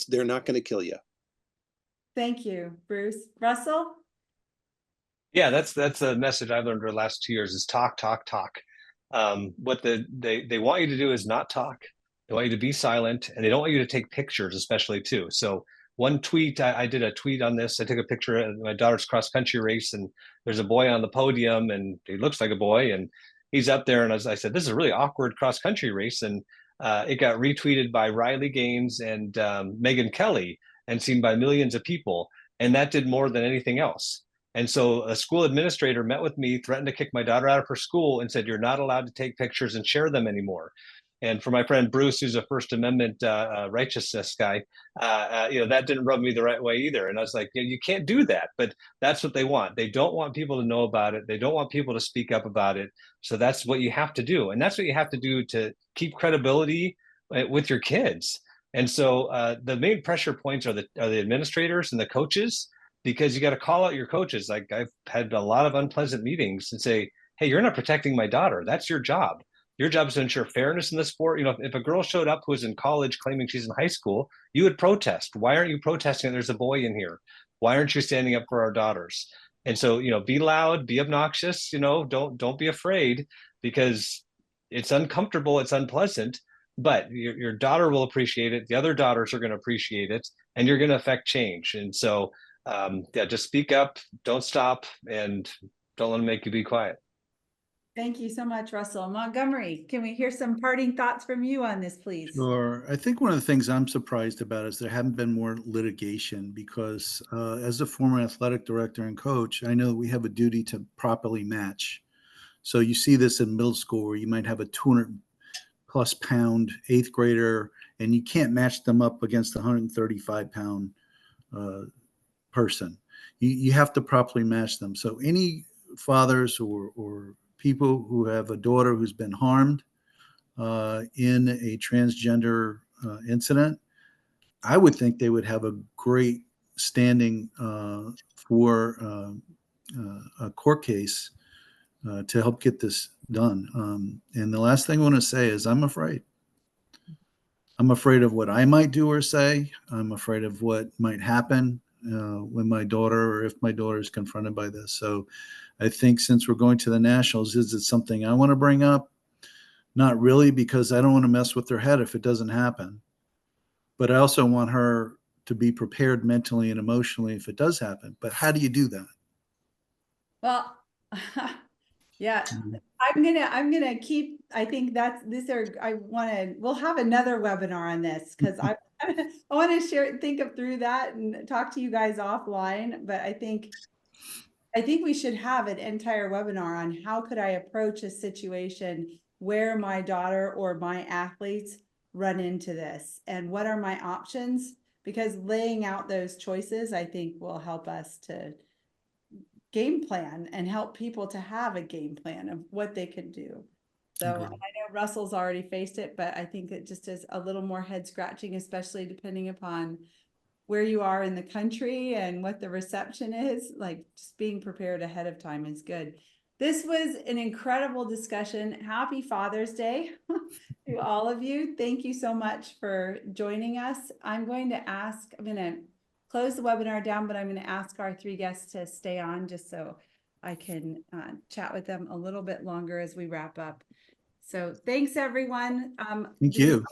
They're not going to kill you. Thank you, Bruce. Russell? Yeah, that's a message I've learned over the last 2 years is talk, talk, talk. What they want you to do is not talk. They want you to be silent, and they don't want you to take pictures, especially too. So one tweet, I did a tweet on this. I took a picture of my daughter's cross country race, and there's a boy on the podium, and he looks like a boy, and he's up there. And as I said, this is a really awkward cross country race, and it got retweeted by Riley Gaines and Megyn Kelly, and seen by millions of people, and that did more than anything else. And so a school administrator met with me, threatened to kick my daughter out of her school, and said, you're not allowed to take pictures and share them anymore. And for my friend Bruce, who's a First Amendment righteousness guy, that didn't rub me the right way either. And I was like, you can't do that. But that's what they want. They don't want people to know about it. They don't want people to speak up about it. So that's what you have to do. And that's what you have to do to keep credibility with your kids. And so the main pressure points are the administrators and the coaches, because you got to call out your coaches. Like I've had a lot of unpleasant meetings and say, hey, you're not protecting my daughter. That's your job. Your job is to ensure fairness in the sport. If a girl showed up who was in college claiming she's in high school, you would protest. Why aren't you protesting? There's a boy in here. Why aren't you standing up for our daughters? And so, be loud, be obnoxious, don't be afraid, because it's uncomfortable. It's unpleasant, but your daughter will appreciate it. The other daughters are going to appreciate it, and you're going to affect change. And so, just speak up, don't stop, and don't let them make you be quiet. Thank you so much, Russell. Montgomery, can we hear some parting thoughts from you on this, please? Sure. I think one of the things I'm surprised about is there haven't been more litigation because as a former athletic director and coach, I know we have a duty to properly match. So you see this in middle school where you might have a 200+ pound eighth grader and you can't match them up against a 135 pound person. You have to properly match them. So any fathers or people who have a daughter who's been harmed in a transgender incident, I would think they would have a great standing for a court case to help get this done. And the last thing I want to say is I'm afraid. I'm afraid of what I might do or say. I'm afraid of what might happen when my daughter, or if my daughter is confronted by this. So I think since we're going to the nationals, is it something I want to bring up? Not really, because I don't want to mess with their head if it doesn't happen. But I also want her to be prepared mentally and emotionally if it does happen. But how do you do that? Well, yeah, I'm gonna keep, I think we'll have another webinar on this because I want to think through that and talk to you guys offline. But I think we should have an entire webinar on how could I approach a situation where my daughter or my athletes run into this and what are my options, because laying out those choices, I think, will help us to game plan and help people to have a game plan of what they can do. So Agreed. I know Russell's already faced it, but I think it just is a little more head scratching, especially depending upon where you are in the country and what the reception is. Like, just being prepared ahead of time is good. This was an incredible discussion. Happy Father's Day to all of you. Thank you so much for joining us. I'm going to close the webinar down, but I'm going to ask our 3 guests to stay on just so I can chat with them a little bit longer as we wrap up. So thanks, everyone. Thank you.